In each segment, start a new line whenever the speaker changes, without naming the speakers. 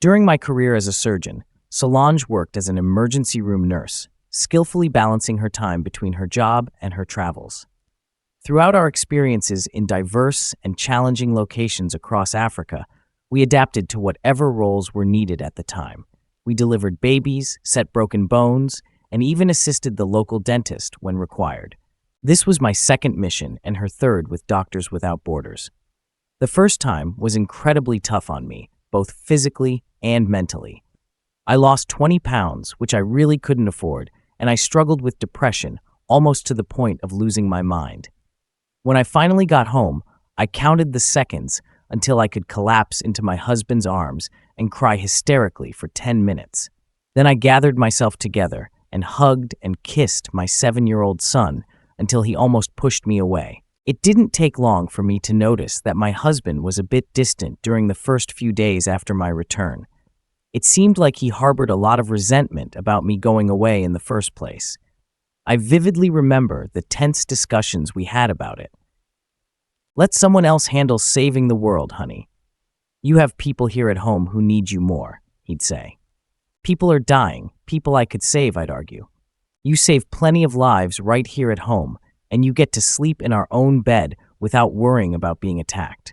During my career as a surgeon, Solange worked as an emergency room nurse, skillfully balancing her time between her job and her travels. Throughout our experiences in diverse and challenging locations across Africa, we adapted to whatever roles were needed at the time. We delivered babies, set broken bones, and even assisted the local dentist when required. This was my second mission and her third with Doctors Without Borders. The first time was incredibly tough on me, both physically and mentally. I lost 20 pounds, which I really couldn't afford, and I struggled with depression, almost to the point of losing my mind. When I finally got home, I counted the seconds until I could collapse into my husband's arms and cry hysterically for 10 minutes. Then I gathered myself together and hugged and kissed my 7-year-old son until he almost pushed me away. It didn't take long for me to notice that my husband was a bit distant during the first few days after my return. It seemed like he harbored a lot of resentment about me going away in the first place. I vividly remember the tense discussions we had about it. "Let someone else handle saving the world, honey. You have people here at home who need you more," he'd say. "People are dying, people I could save," I'd argue. "You save plenty of lives right here at home, and you get to sleep in our own bed without worrying about being attacked.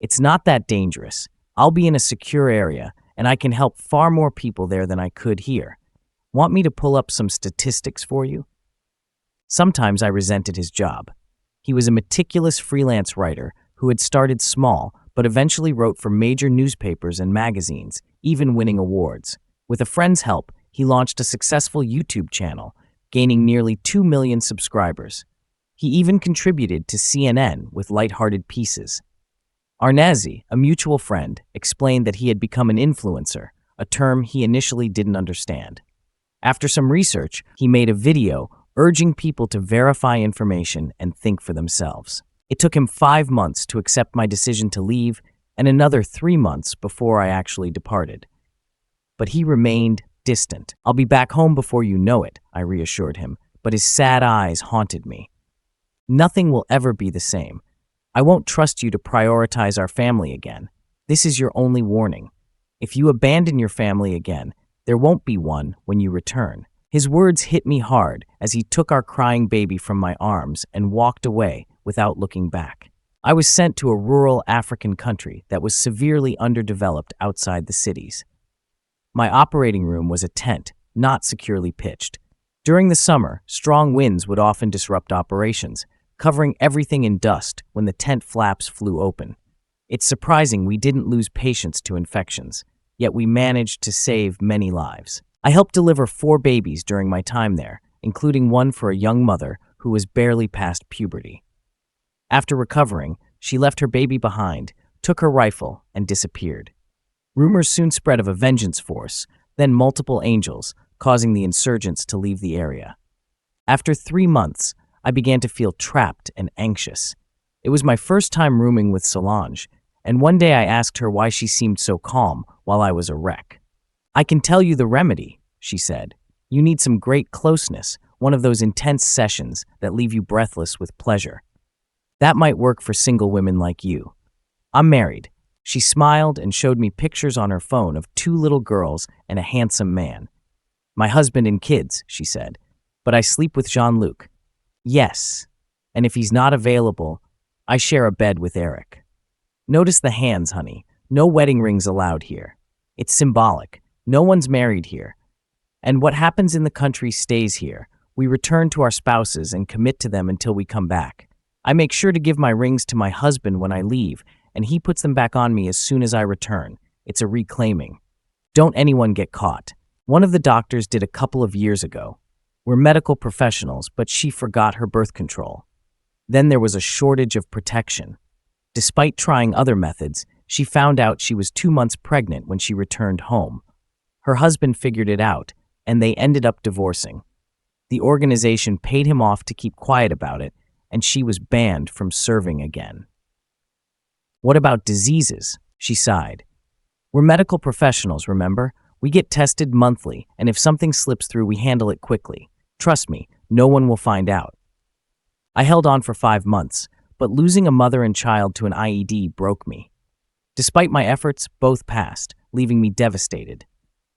It's not that dangerous. I'll be in a secure area, and I can help far more people there than I could here. Want me to pull up some statistics for you?" Sometimes I resented his job. He was a meticulous freelance writer who had started small but eventually wrote for major newspapers and magazines, even winning awards. With a friend's help, he launched a successful YouTube channel, gaining nearly 2 million subscribers. He even contributed to CNN with lighthearted pieces. Arnazi, a mutual friend, explained that he had become an influencer, a term he initially didn't understand. After some research, he made a video urging people to verify information and think for themselves. It took him 5 months to accept my decision to leave and another 3 months before I actually departed. But he remained distant. "I'll be back home before you know it," I reassured him, but his sad eyes haunted me. "Nothing will ever be the same. I won't trust you to prioritize our family again. This is your only warning. If you abandon your family again, there won't be one when you return." His words hit me hard as he took our crying baby from my arms and walked away without looking back. I was sent to a rural African country that was severely underdeveloped outside the cities. My operating room was a tent, not securely pitched. During the summer, strong winds would often disrupt operations, covering everything in dust when the tent flaps flew open. It's surprising we didn't lose patients to infections, yet we managed to save many lives. I helped deliver 4 babies during my time there, including one for a young mother who was barely past puberty. After recovering, she left her baby behind, took her rifle, and disappeared. Rumors soon spread of a vengeance force, then multiple angels, causing the insurgents to leave the area. After 3 months, I began to feel trapped and anxious. It was my first time rooming with Solange, and one day I asked her why she seemed so calm while I was a wreck. "I can tell you the remedy," she said. "You need some great closeness, one of those intense sessions that leave you breathless with pleasure. That might work for single women like you. I'm married." She smiled and showed me pictures on her phone of 2 little girls and a handsome man. "My husband and kids," she said, "but I sleep with Jean-Luc." "Yes, and if he's not available, I share a bed with Eric." Notice the hands, honey. No wedding rings allowed here. It's symbolic. No one's married here. And what happens in the country stays here. We return to our spouses and commit to them until we come back. I make sure to give my rings to my husband when I leave, and he puts them back on me as soon as I return. It's a reclaiming. Don't anyone get caught. One of the doctors did a couple of years ago. We're medical professionals, but she forgot her birth control. Then there was a shortage of protection. Despite trying other methods, she found out she was 2 months pregnant when she returned home. Her husband figured it out, and they ended up divorcing. The organization paid him off to keep quiet about it, and she was banned from serving again. "What about diseases?" she sighed. "We're medical professionals, remember? We get tested monthly, and if something slips through, we handle it quickly. Trust me, no one will find out." I held on for 5 months, but losing a mother and child to an IED broke me. Despite my efforts, both passed, leaving me devastated.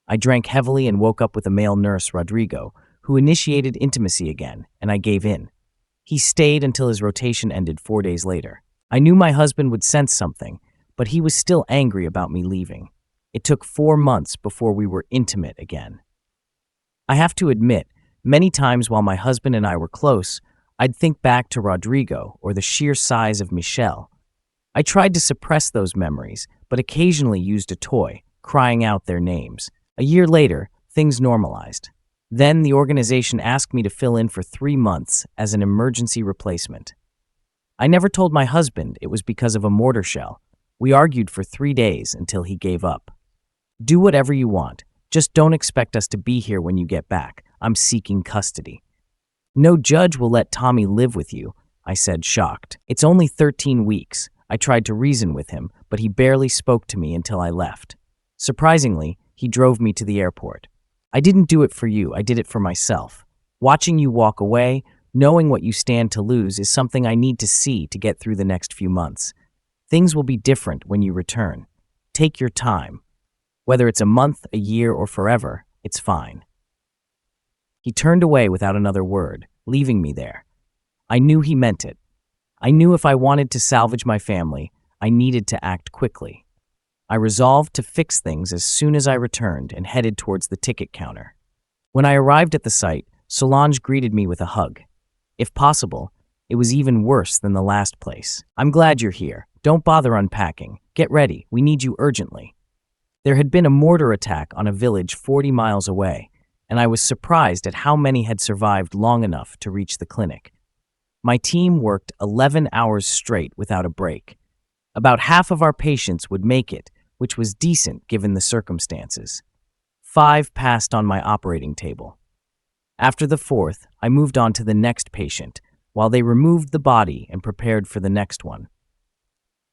I drank heavily and woke up with a male nurse, Rodrigo, who initiated intimacy again, and I gave in. He stayed until his rotation ended 4 days later. I knew my husband would sense something, but he was still angry about me leaving. It took 4 months before we were intimate again. I have to admit, many times while my husband and I were close, I'd think back to Rodrigo or the sheer size of Michelle. I tried to suppress those memories, but occasionally used a toy, crying out their names. A year later, things normalized. Then the organization asked me to fill in for 3 months as an emergency replacement. I never told my husband it was because of a mortar shell. We argued for 3 days until he gave up. Do whatever you want. Just don't expect us to be here when you get back. I'm seeking custody. No judge will let Tommy live with you, I said, shocked. It's only 13 weeks. I tried to reason with him, but he barely spoke to me until I left. Surprisingly, he drove me to the airport. I didn't do it for you, I did it for myself. Watching you walk away, knowing what you stand to lose is something I need to see to get through the next few months. Things will be different when you return. Take your time. Whether it's a month, a year, or forever, it's fine. He turned away without another word, leaving me there. I knew he meant it. I knew if I wanted to salvage my family, I needed to act quickly. I resolved to fix things as soon as I returned and headed towards the ticket counter. When I arrived at the site, Solange greeted me with a hug. If possible, it was even worse than the last place. I'm glad you're here. Don't bother unpacking. Get ready. We need you urgently. There had been a mortar attack on a village 40 miles away, and I was surprised at how many had survived long enough to reach the clinic. My team worked 11 hours straight without a break. About half of our patients would make it, which was decent given the circumstances. 5 passed on my operating table. After the 4th, I moved on to the next patient, while they removed the body and prepared for the next one.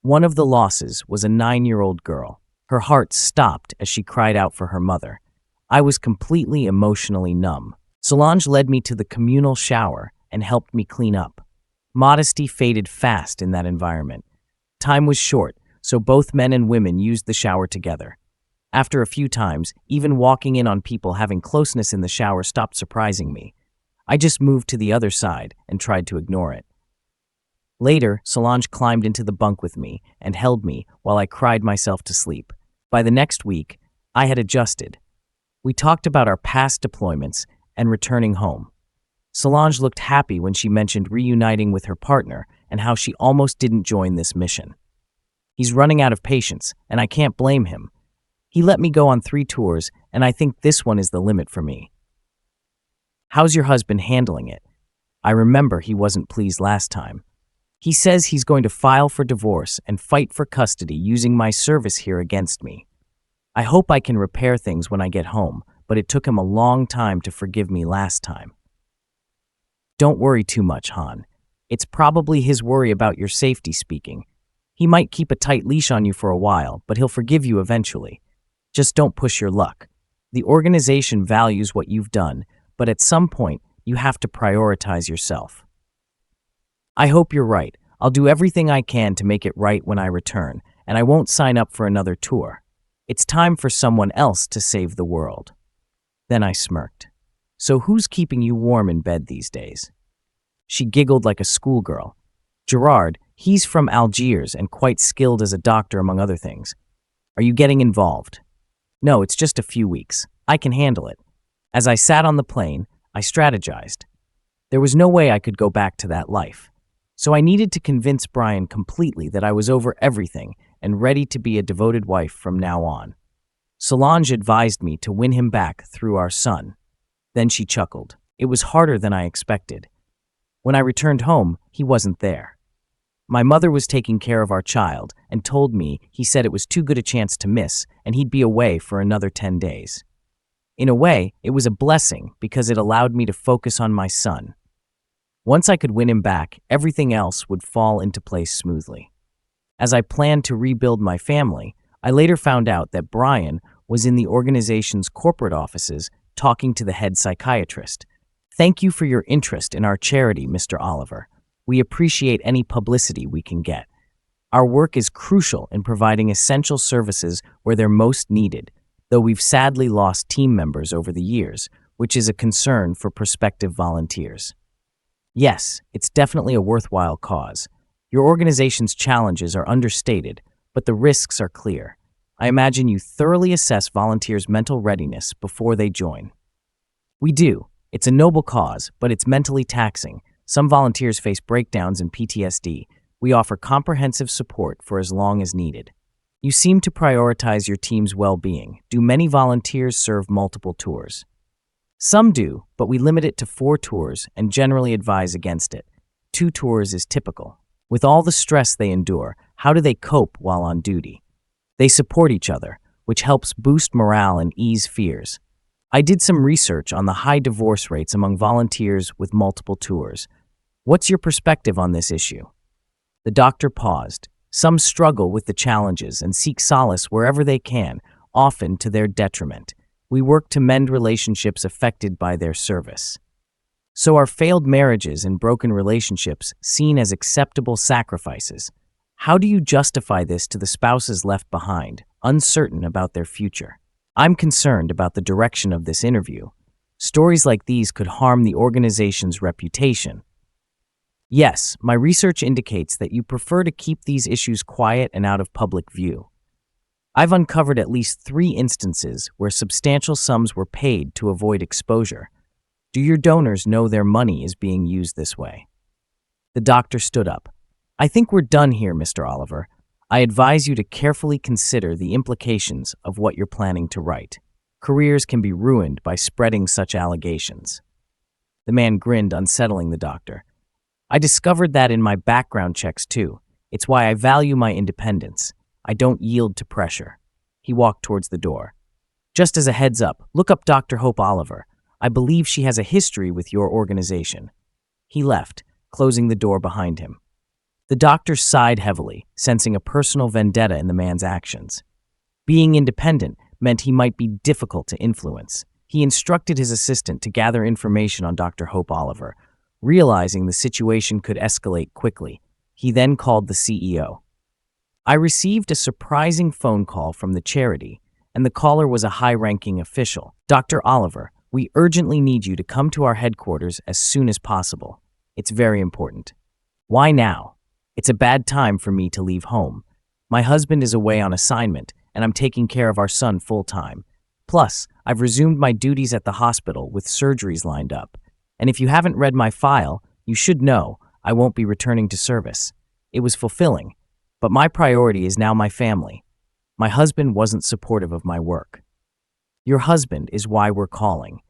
One of the losses was a 9-year-old girl. Her heart stopped as she cried out for her mother. I was completely emotionally numb. Solange led me to the communal shower and helped me clean up. Modesty faded fast in that environment. Time was short, so both men and women used the shower together. After a few times, even walking in on people having closeness in the shower stopped surprising me. I just moved to the other side and tried to ignore it. Later, Solange climbed into the bunk with me and held me while I cried myself to sleep. By the next week, I had adjusted. We talked about our past deployments and returning home. Solange looked happy when she mentioned reuniting with her partner and how she almost didn't join this mission. He's running out of patience, and I can't blame him. He let me go on 3 tours, and I think this one is the limit for me. How's your husband handling it? I remember he wasn't pleased last time. He says he's going to file for divorce and fight for custody using my service here against me. I hope I can repair things when I get home, but it took him a long time to forgive me last time. Don't worry too much, Han. It's probably his worry about your safety speaking. He might keep a tight leash on you for a while, but he'll forgive you eventually. Just don't push your luck. The organization values what you've done, but at some point, you have to prioritize yourself. I hope you're right. I'll do everything I can to make it right when I return, and I won't sign up for another tour. It's time for someone else to save the world. Then I smirked. So who's keeping you warm in bed these days? She giggled like a schoolgirl. Gerard, he's from Algiers and quite skilled as a doctor among other things. Are you getting involved? No, it's just a few weeks. I can handle it. As I sat on the plane, I strategized. There was no way I could go back to that life. So I needed to convince Brian completely that I was over everything and ready to be a devoted wife from now on. Solange advised me to win him back through our son. Then she chuckled. It was harder than I expected. When I returned home, he wasn't there. My mother was taking care of our child and told me he said it was too good a chance to miss and he'd be away for another 10 days. In a way, it was a blessing because it allowed me to focus on my son. Once I could win him back, everything else would fall into place smoothly. As I planned to rebuild my family, I later found out that Brian was in the organization's corporate offices talking to the head psychiatrist. Thank you for your interest in our charity, Mr. Oliver. We appreciate any publicity we can get. Our work is crucial in providing essential services where they're most needed, though we've sadly lost team members over the years, which is a concern for prospective volunteers. Yes, it's definitely a worthwhile cause. Your organization's challenges are understated, but the risks are clear. I imagine you thoroughly assess volunteers' mental readiness before they join. We do. It's a noble cause, but it's mentally taxing. Some volunteers face breakdowns and PTSD. We offer comprehensive support for as long as needed. You seem to prioritize your team's well-being. Do many volunteers serve multiple tours? Some do, but we limit it to 4 tours and generally advise against it. 2 tours is typical. With all the stress they endure, how do they cope while on duty? They support each other, which helps boost morale and ease fears. I did some research on the high divorce rates among volunteers with multiple tours. What's your perspective on this issue? The doctor paused. Some struggle with the challenges and seek solace wherever they can, often to their detriment. We work to mend relationships affected by their service. So are failed marriages and broken relationships seen as acceptable sacrifices? How do you justify this to the spouses left behind, uncertain about their future? I'm concerned about the direction of this interview. Stories like these could harm the organization's reputation. Yes, my research indicates that you prefer to keep these issues quiet and out of public view. I've uncovered at least 3 instances where substantial sums were paid to avoid exposure. Do your donors know their money is being used this way? The doctor stood up. I think we're done here, Mr. Oliver. I advise you to carefully consider the implications of what you're planning to write. Careers can be ruined by spreading such allegations. The man grinned, unsettling the doctor. I discovered that in my background checks too. It's why I value my independence. I don't yield to pressure. He walked towards the door. Just as a heads up, look up Dr. Hope Oliver. I believe she has a history with your organization. He left, closing the door behind him. The doctor sighed heavily, sensing a personal vendetta in the man's actions. Being independent meant he might be difficult to influence. He instructed his assistant to gather information on Dr. Hope Oliver. Realizing the situation could escalate quickly, he then called the CEO. I received a surprising phone call from the charity, and the caller was a high-ranking official. Dr. Oliver, we urgently need you to come to our headquarters as soon as possible. It's very important. Why now? It's a bad time for me to leave home. My husband is away on assignment, and I'm taking care of our son full-time. Plus, I've resumed my duties at the hospital with surgeries lined up. And if you haven't read my file, you should know I won't be returning to service. It was fulfilling, but my priority is now my family. My husband wasn't supportive of my work. Your husband is why we're calling.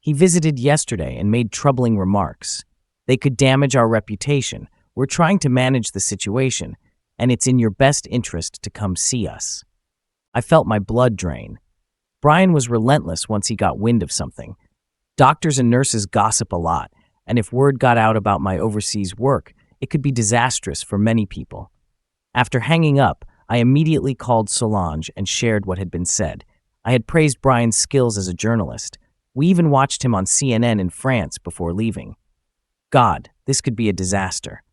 He visited yesterday and made troubling remarks. They could damage our reputation. We're trying to manage the situation, and it's in your best interest to come see us. I felt my blood drain. Brian was relentless once he got wind of something. Doctors and nurses gossip a lot, and if word got out about my overseas work, it could be disastrous for many people. After hanging up, I immediately called Solange and shared what had been said. I had praised Brian's skills as a journalist. We even watched him on CNN in France before leaving. God, this could be a disaster.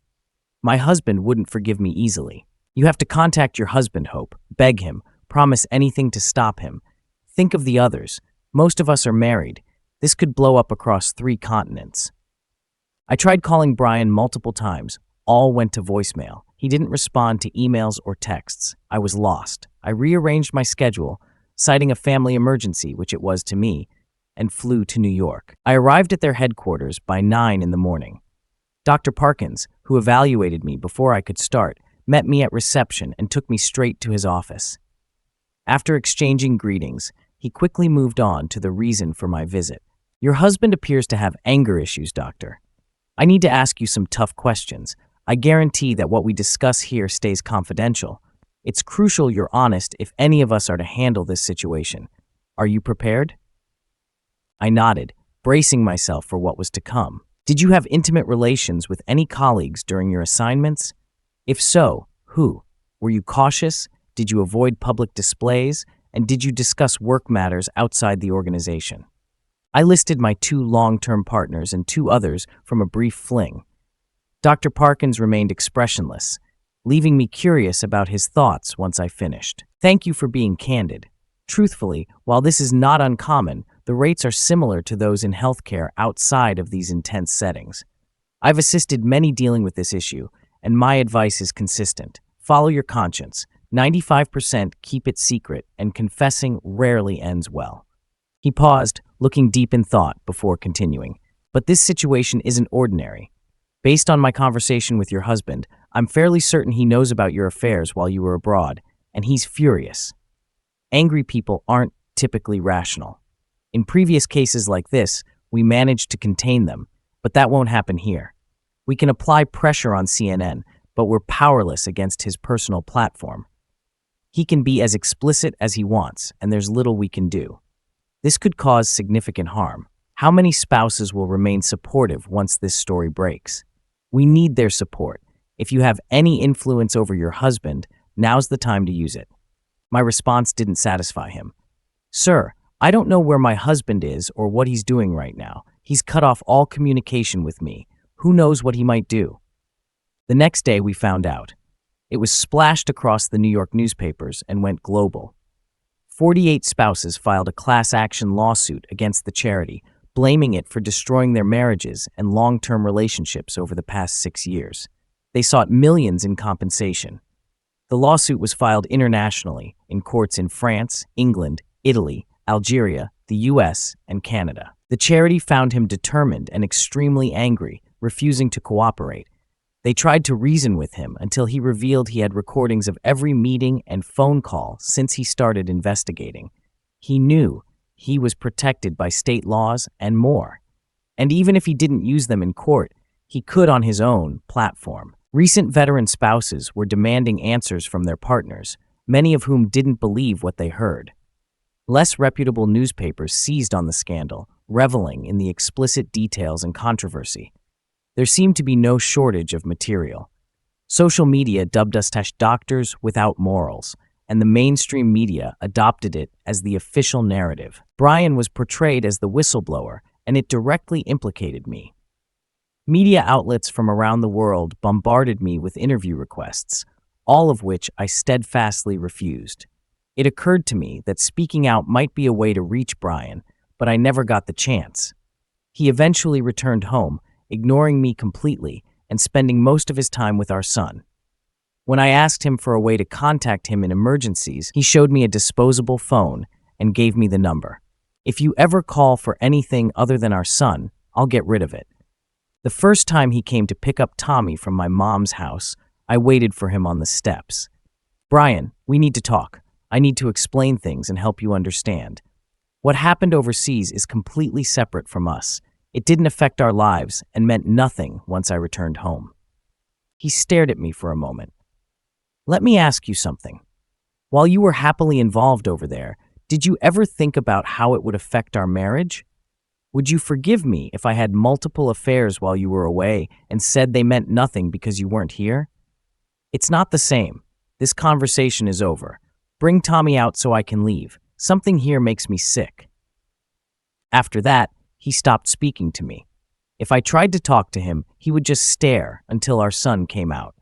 My husband wouldn't forgive me easily. You have to contact your husband, Hope. Beg him. Promise anything to stop him. Think of the others. Most of us are married. This could blow up across 3 continents. I tried calling Brian multiple times. All went to voicemail. He didn't respond to emails or texts. I was lost. I rearranged my schedule, citing a family emergency, which it was to me, and flew to New York. I arrived at their headquarters by 9 in the morning. Dr. Parkins, who evaluated me before I could start, met me at reception and took me straight to his office. After exchanging greetings, he quickly moved on to the reason for my visit. Your husband appears to have anger issues, doctor. I need to ask you some tough questions. I guarantee that what we discuss here stays confidential. It's crucial you're honest if any of us are to handle this situation. Are you prepared? I nodded, bracing myself for what was to come. Did you have intimate relations with any colleagues during your assignments? If so, who? Were you cautious? Did you avoid public displays? And did you discuss work matters outside the organization? I listed my 2 long-term partners and 2 others from a brief fling. Dr. Parkins remained expressionless. leaving me curious about his thoughts once I finished. Thank you for being candid. Truthfully, while this is not uncommon, the rates are similar to those in healthcare outside of these intense settings. I've assisted many dealing with this issue, and my advice is consistent. Follow your conscience. 95% keep it secret, and confessing rarely ends well. He paused, looking deep in thought before continuing. But this situation isn't ordinary. Based on my conversation with your husband, I'm fairly certain he knows about your affairs while you were abroad, and he's furious. Angry people aren't typically rational. In previous cases like this, we managed to contain them, but that won't happen here. We can apply pressure on CNN, but we're powerless against his personal platform. He can be as explicit as he wants, and there's little we can do. This could cause significant harm. How many spouses will remain supportive once this story breaks? We need their support. If you have any influence over your husband, now's the time to use it. My response didn't satisfy him. Sir, I don't know where my husband is or what he's doing right now. He's cut off all communication with me. Who knows what he might do? The next day we found out. It was splashed across the New York newspapers and went global. 48 spouses filed a class action lawsuit against the charity, blaming it for destroying their marriages and long-term relationships over the past 6 years. They sought millions in compensation. The lawsuit was filed internationally in courts in France, England, Italy, Algeria, the US, and Canada. The charity found him determined and extremely angry, refusing to cooperate. They tried to reason with him until he revealed he had recordings of every meeting and phone call since he started investigating. He knew he was protected by state laws and more. And even if he didn't use them in court, he could on his own platform. Recent veteran spouses were demanding answers from their partners, many of whom didn't believe what they heard. Less reputable newspapers seized on the scandal, reveling in the explicit details and controversy. There seemed to be no shortage of material. Social media dubbed us doctors without morals, and the mainstream media adopted it as the official narrative. Brian was portrayed as the whistleblower, and it directly implicated me. Media outlets from around the world bombarded me with interview requests, all of which I steadfastly refused. It occurred to me that speaking out might be a way to reach Brian, but I never got the chance. He eventually returned home, ignoring me completely and spending most of his time with our son. When I asked him for a way to contact him in emergencies, he showed me a disposable phone and gave me the number. If you ever call for anything other than our son, I'll get rid of it. The first time he came to pick up Tommy from my mom's house, I waited for him on the steps. Brian, we need to talk. I need to explain things and help you understand. What happened overseas is completely separate from us. It didn't affect our lives and meant nothing once I returned home. He stared at me for a moment. Let me ask you something. While you were happily involved over there, did you ever think about how it would affect our marriage? Would you forgive me if I had multiple affairs while you were away and said they meant nothing because you weren't here? It's not the same. This conversation is over. Bring Tommy out so I can leave. Something here makes me sick. After that, he stopped speaking to me. If I tried to talk to him, he would just stare until our son came out.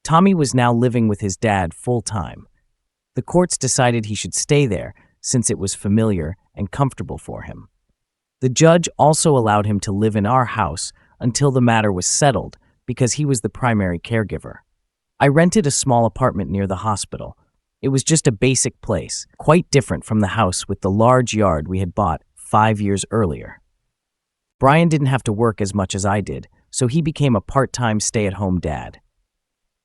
Tommy was now living with his dad full-time. The courts decided he should stay there since it was familiar and comfortable for him. The judge also allowed him to live in our house until the matter was settled because he was the primary caregiver. I rented a small apartment near the hospital. It was just a basic place, quite different from the house with the large yard we had bought 5 years earlier. Brian didn't have to work as much as I did, so he became a part-time stay-at-home dad.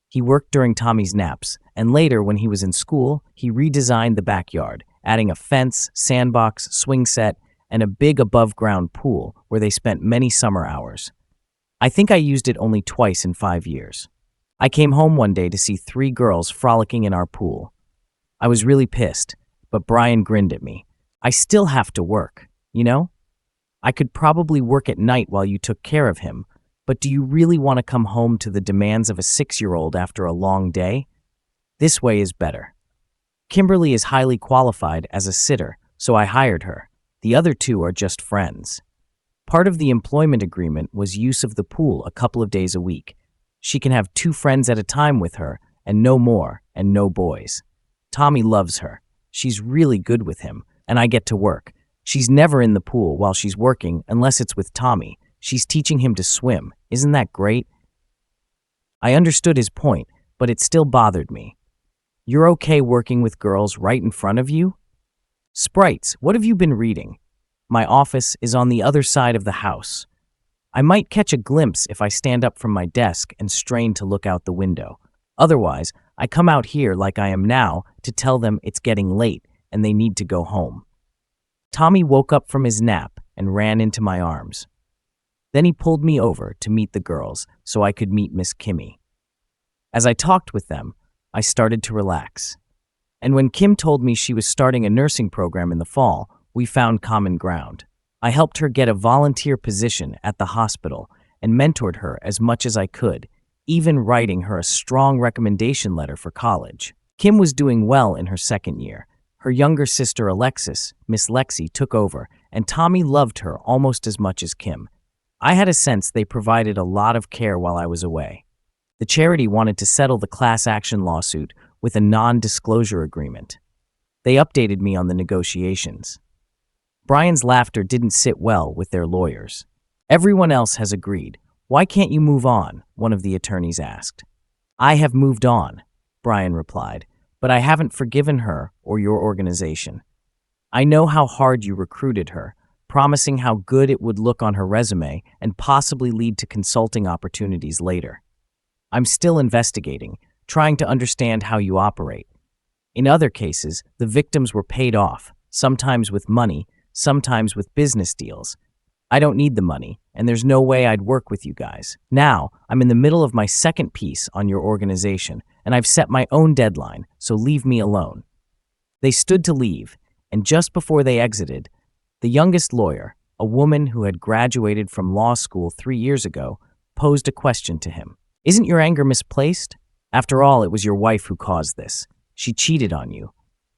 He worked during Tommy's naps, and later, when he was in school, he redesigned the backyard, adding a fence, sandbox, swing set, and a big above-ground pool where they spent many summer hours. I think I used it only twice in 5 years. I came home one day to see 3 girls frolicking in our pool. I was really pissed, but Brian grinned at me. I still have to work, you know? I could probably work at night while you took care of him, but do you really want to come home to the demands of a 6-year-old after a long day? This way is better. Kimberly is highly qualified as a sitter, so I hired her. The other 2 are just friends. Part of the employment agreement was use of the pool a couple of days a week. She can have 2 friends at a time with her, and no more, and no boys. Tommy loves her. She's really good with him, and I get to work. She's never in the pool while she's working unless it's with Tommy. She's teaching him to swim. Isn't that great? I understood his point, but it still bothered me. You're okay working with girls right in front of you? Sprites, what have you been reading? My office is on the other side of the house. I might catch a glimpse if I stand up from my desk and strain to look out the window. Otherwise, I come out here like I am now to tell them it's getting late and they need to go home. Tommy woke up from his nap and ran into my arms. Then he pulled me over to meet the girls so I could meet Miss Kimmy. As I talked with them, I started to relax. And when Kim told me she was starting a nursing program in the fall, we found common ground. I helped her get a volunteer position at the hospital and mentored her as much as I could, even writing her a strong recommendation letter for college. Kim was doing well in her second year. Her younger sister Alexis, Miss Lexi, took over, and Tommy loved her almost as much as Kim. I had a sense they provided a lot of care while I was away. The charity wanted to settle the class action lawsuit with a non-disclosure agreement. They updated me on the negotiations. Brian's laughter didn't sit well with their lawyers. Everyone else has agreed. Why can't you move on? One of the attorneys asked. I have moved on, Brian replied, but I haven't forgiven her or your organization. I know how hard you recruited her, promising how good it would look on her resume and possibly lead to consulting opportunities later. I'm still investigating, trying to understand how you operate. In other cases, the victims were paid off, sometimes with money, sometimes with business deals. I don't need the money, and there's no way I'd work with you guys. Now, I'm in the middle of my second piece on your organization, and I've set my own deadline, so leave me alone. They stood to leave, and just before they exited, the youngest lawyer, a woman who had graduated from law school 3 years ago, posed a question to him. Isn't your anger misplaced? After all, it was your wife who caused this. She cheated on you.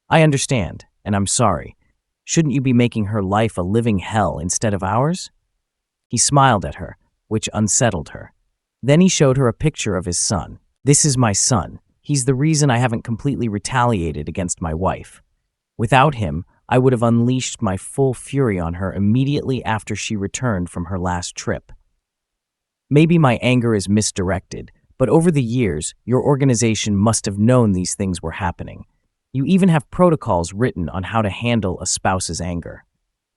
I understand, and I'm sorry. Shouldn't you be making her life a living hell instead of ours? He smiled at her, which unsettled her. Then he showed her a picture of his son. This is my son. He's the reason I haven't completely retaliated against my wife. Without him, I would have unleashed my full fury on her immediately after she returned from her last trip. Maybe my anger is misdirected, but over the years, your organization must have known these things were happening. You even have protocols written on how to handle a spouse's anger.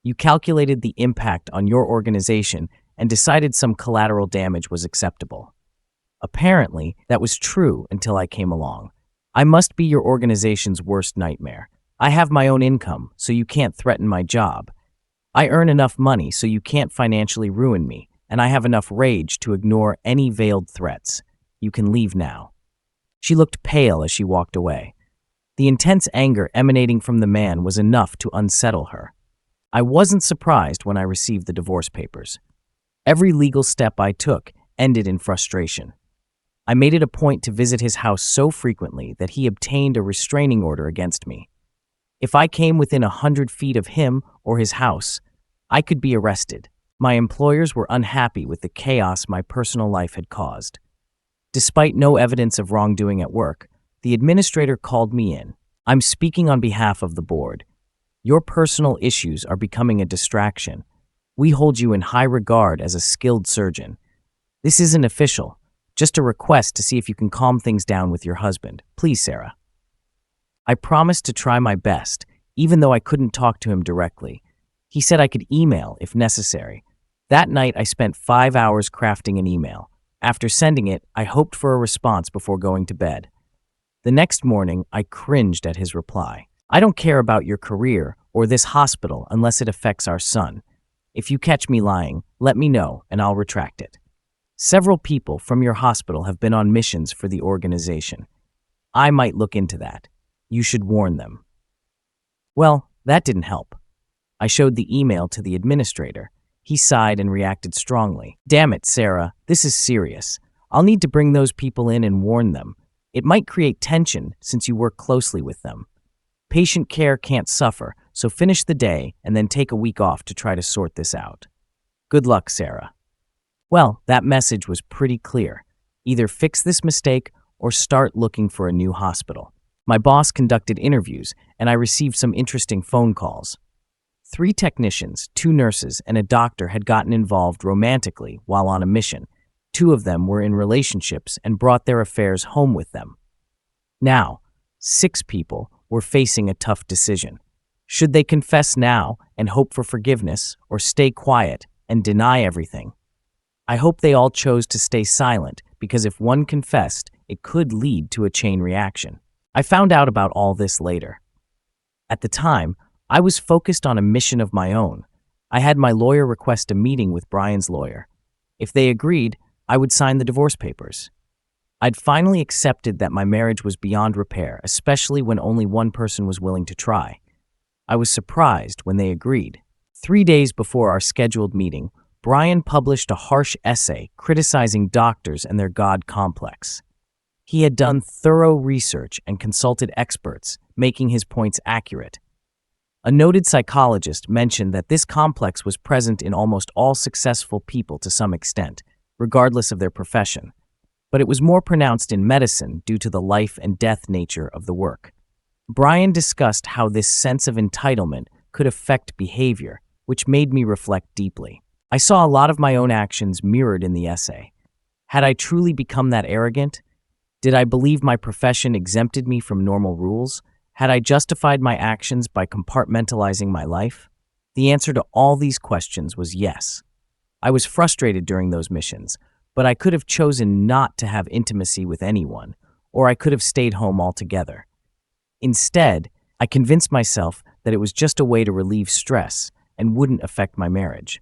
You calculated the impact on your organization and decided some collateral damage was acceptable. Apparently, that was true until I came along. I must be your organization's worst nightmare. I have my own income, so you can't threaten my job. I earn enough money so you can't financially ruin me, and I have enough rage to ignore any veiled threats. You can leave now. She looked pale as she walked away. The intense anger emanating from the man was enough to unsettle her. I wasn't surprised when I received the divorce papers. Every legal step I took ended in frustration. I made it a point to visit his house so frequently that he obtained a restraining order against me. If I came within 100 feet of him or his house, I could be arrested. My employers were unhappy with the chaos my personal life had caused. Despite no evidence of wrongdoing at work, the administrator called me in. I'm speaking on behalf of the board. Your personal issues are becoming a distraction. We hold you in high regard as a skilled surgeon. This isn't official, just a request to see if you can calm things down with your husband. Please, Sarah. I promised to try my best, even though I couldn't talk to him directly. He said I could email if necessary. That night, I spent 5 hours crafting an email. After sending it, I hoped for a response before going to bed. The next morning, I cringed at his reply. I don't care about your career or this hospital unless it affects our son. If you catch me lying, let me know and I'll retract it. Several people from your hospital have been on missions for the organization. I might look into that. You should warn them. Well, that didn't help. I showed the email to the administrator. He sighed and reacted strongly. Damn it, Sarah, this is serious. I'll need to bring those people in and warn them. It might create tension since you work closely with them. Patient care can't suffer, so finish the day and then take a week off to try to sort this out. Good luck, Sarah. Well, that message was pretty clear. Either fix this mistake or start looking for a new hospital. My boss conducted interviews, and I received some interesting phone calls. 3 technicians, 2 nurses, and a doctor had gotten involved romantically while on a mission. 2 of them were in relationships and brought their affairs home with them. Now, 6 people were facing a tough decision. Should they confess now and hope for forgiveness, or stay quiet and deny everything? I hope they all chose to stay silent, because if one confessed, it could lead to a chain reaction. I found out about all this later. At the time, I was focused on a mission of my own. I had my lawyer request a meeting with Brian's lawyer. If they agreed, I would sign the divorce papers. I'd finally accepted that my marriage was beyond repair, especially when only one person was willing to try. I was surprised when they agreed. 3 days before our scheduled meeting, Brian published a harsh essay criticizing doctors and their God complex. He had done thorough research and consulted experts, making his points accurate. A noted psychologist mentioned that this complex was present in almost all successful people to some extent, regardless of their profession, but it was more pronounced in medicine due to the life and death nature of the work. Brian discussed how this sense of entitlement could affect behavior, which made me reflect deeply. I saw a lot of my own actions mirrored in the essay. Had I truly become that arrogant? Did I believe my profession exempted me from normal rules? Had I justified my actions by compartmentalizing my life? The answer to all these questions was yes. I was frustrated during those missions, but I could have chosen not to have intimacy with anyone, or I could have stayed home altogether. Instead, I convinced myself that it was just a way to relieve stress and wouldn't affect my marriage.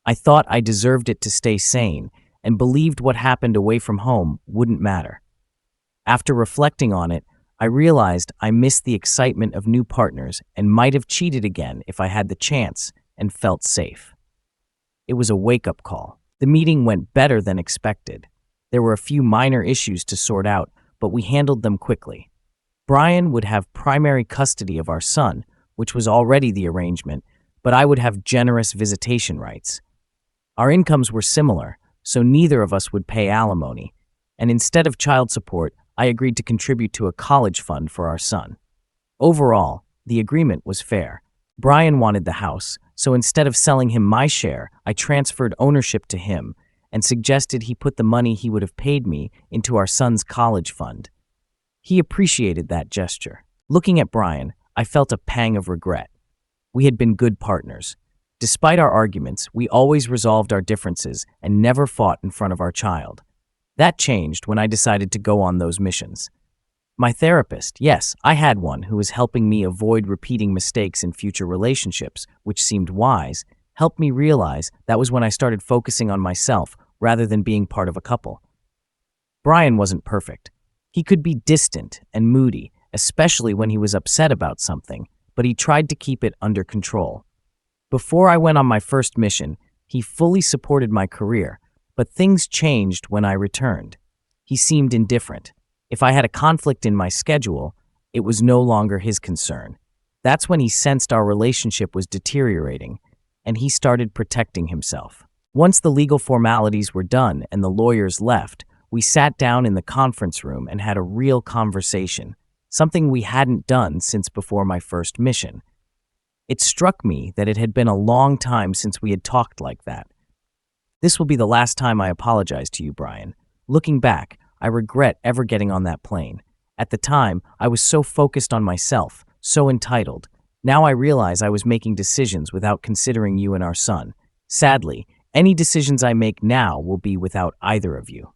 I thought I deserved it to stay sane and believed what happened away from home wouldn't matter. After reflecting on it, I realized I missed the excitement of new partners and might have cheated again if I had the chance and felt safe. It was a wake-up call. The meeting went better than expected. There were a few minor issues to sort out, but we handled them quickly. Brian would have primary custody of our son, which was already the arrangement, but I would have generous visitation rights. Our incomes were similar, so neither of us would pay alimony, and instead of child support, I agreed to contribute to a college fund for our son. Overall, the agreement was fair. Brian wanted the house, so instead of selling him my share, I transferred ownership to him and suggested he put the money he would have paid me into our son's college fund. He appreciated that gesture. Looking at Brian, I felt a pang of regret. We had been good partners. Despite our arguments, we always resolved our differences and never fought in front of our child. That changed when I decided to go on those missions. My therapist, yes, I had one who was helping me avoid repeating mistakes in future relationships, which seemed wise, helped me realize that was when I started focusing on myself rather than being part of a couple. Brian wasn't perfect. He could be distant and moody, especially when he was upset about something, but he tried to keep it under control. Before I went on my first mission, he fully supported my career, but things changed when I returned. He seemed indifferent. If I had a conflict in my schedule, it was no longer his concern. That's when he sensed our relationship was deteriorating, and he started protecting himself. Once the legal formalities were done and the lawyers left, we sat down in the conference room and had a real conversation, something we hadn't done since before my first mission. It struck me that it had been a long time since we had talked like that. This will be the last time I apologize to you, Brian. Looking back, I regret ever getting on that plane. At the time, I was so focused on myself, so entitled. Now I realize I was making decisions without considering you and our son. Sadly, any decisions I make now will be without either of you.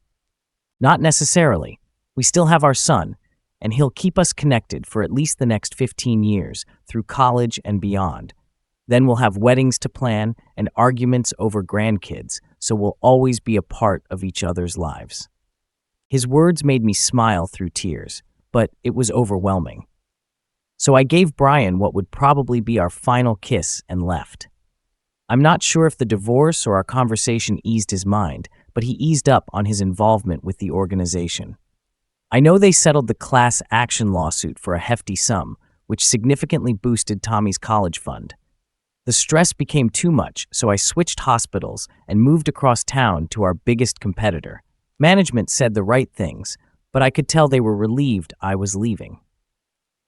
Not necessarily. We still have our son, and he'll keep us connected for at least the next 15 years, through college and beyond. Then we'll have weddings to plan and arguments over grandkids, so we'll always be a part of each other's lives. His words made me smile through tears, but it was overwhelming. So I gave Brian what would probably be our final kiss and left. I'm not sure if the divorce or our conversation eased his mind, but he eased up on his involvement with the organization. I know they settled the class action lawsuit for a hefty sum, which significantly boosted Tommy's college fund. The stress became too much, so I switched hospitals and moved across town to our biggest competitor. Management said the right things, but I could tell they were relieved I was leaving.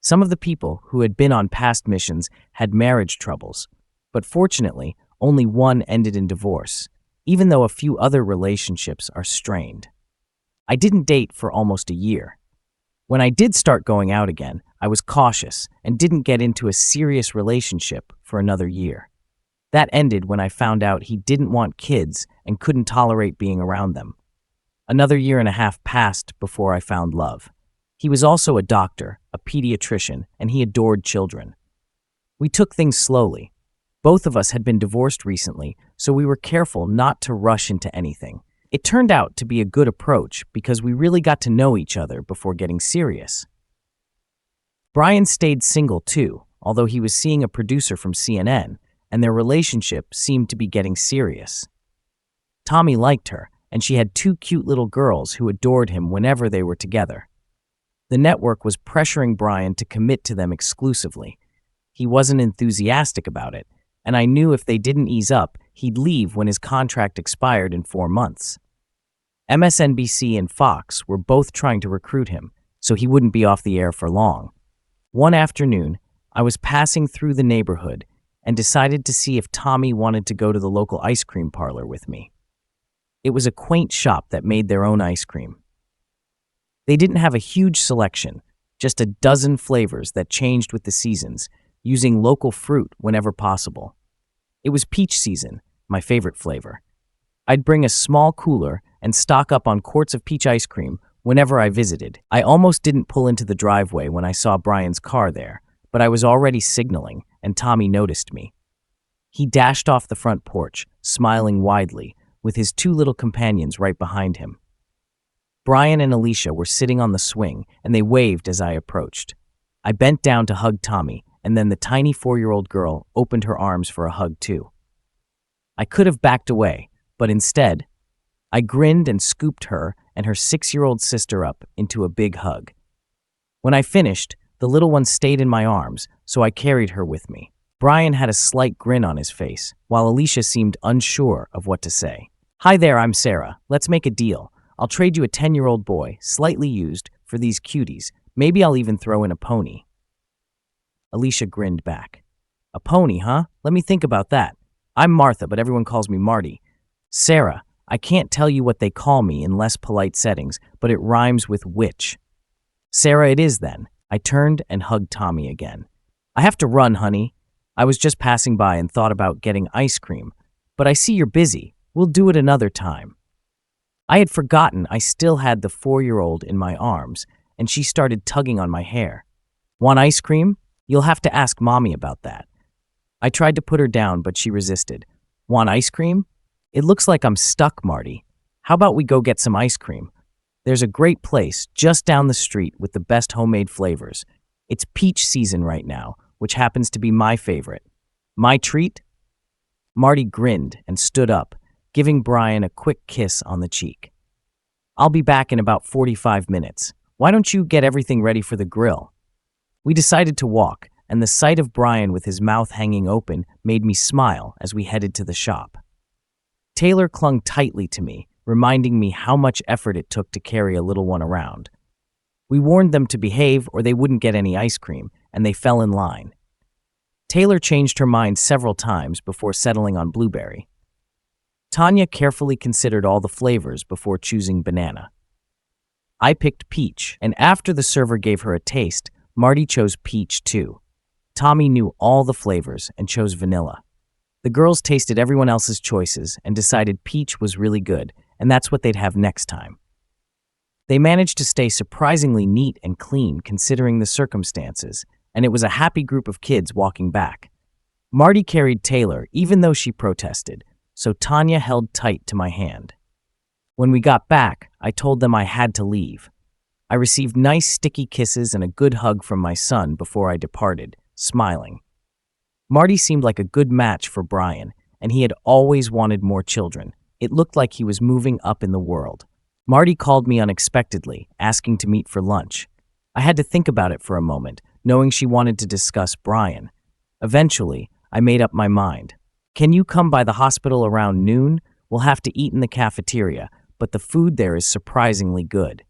Some of the people who had been on past missions had marriage troubles, but fortunately, only one ended in divorce, even though a few other relationships are strained. I didn't date for almost a year. When I did start going out again, I was cautious and didn't get into a serious relationship for another year. That ended when I found out he didn't want kids and couldn't tolerate being around them. Another year and a half passed before I found love. He was also a doctor, a pediatrician, and he adored children. We took things slowly. Both of us had been divorced recently, so we were careful not to rush into anything. It turned out to be a good approach because we really got to know each other before getting serious. Brian stayed single too, although he was seeing a producer from CNN, and their relationship seemed to be getting serious. Tommy liked her, and she had two cute little girls who adored him whenever they were together. The network was pressuring Brian to commit to them exclusively. He wasn't enthusiastic about it, and I knew if they didn't ease up, he'd leave when his contract expired in 4 months. MSNBC and Fox were both trying to recruit him, so he wouldn't be off the air for long. One afternoon, I was passing through the neighborhood and decided to see if Tommy wanted to go to the local ice cream parlor with me. It was a quaint shop that made their own ice cream. They didn't have a huge selection, just a dozen flavors that changed with the seasons, using local fruit whenever possible. It was peach season, my favorite flavor. I'd bring a small cooler and stock up on quarts of peach ice cream whenever I visited. I almost didn't pull into the driveway when I saw Brian's car there, but I was already signaling, and Tommy noticed me. He dashed off the front porch, smiling widely, with his two little companions right behind him. Brian and Alicia were sitting on the swing, and they waved as I approached. I bent down to hug Tommy, and then the tiny 4-year-old girl opened her arms for a hug too. I could have backed away, but instead, I grinned and scooped her and her 6-year-old sister up into a big hug. When I finished, the little one stayed in my arms, so I carried her with me. Brian had a slight grin on his face, while Alicia seemed unsure of what to say. "Hi there, I'm Sarah. Let's make a deal. I'll trade you a 10-year-old boy, slightly used, for these cuties. Maybe I'll even throw in a pony." Alicia grinned back. "A pony, huh? Let me think about that. I'm Martha, but everyone calls me Marty." "Sarah, I can't tell you what they call me in less polite settings, but it rhymes with witch." "Sarah it is then." I turned and hugged Tommy again. "I have to run, honey. I was just passing by and thought about getting ice cream, but I see you're busy. We'll do it another time." I had forgotten I still had the 4-year-old in my arms, and she started tugging on my hair. "Want ice cream? You'll have to ask Mommy about that." I tried to put her down, but she resisted. "Want ice cream? It looks like I'm stuck, Marty. How about we go get some ice cream? There's a great place just down the street with the best homemade flavors. It's peach season right now, which happens to be my favorite. My treat?" Marty grinned and stood up, giving Brian a quick kiss on the cheek. "I'll be back in about 45 minutes. Why don't you get everything ready for the grill?" We decided to walk, and the sight of Brian with his mouth hanging open made me smile as we headed to the shop. Taylor clung tightly to me, reminding me how much effort it took to carry a little one around. We warned them to behave or they wouldn't get any ice cream, and they fell in line. Taylor changed her mind several times before settling on blueberry. Tanya carefully considered all the flavors before choosing banana. I picked peach, and after the server gave her a taste, Marty chose peach too. Tommy knew all the flavors and chose vanilla. The girls tasted everyone else's choices and decided peach was really good, and that's what they'd have next time. They managed to stay surprisingly neat and clean considering the circumstances, and it was a happy group of kids walking back. Marty carried Taylor even though she protested, so Tanya held tight to my hand. When we got back, I told them I had to leave. I received nice sticky kisses and a good hug from my son before I departed, smiling. Marty seemed like a good match for Brian, and he had always wanted more children. It looked like he was moving up in the world. Marty called me unexpectedly, asking to meet for lunch. I had to think about it for a moment, knowing she wanted to discuss Brian. Eventually, I made up my mind. "Can you come by the hospital around noon? We'll have to eat in the cafeteria, but the food there is surprisingly good."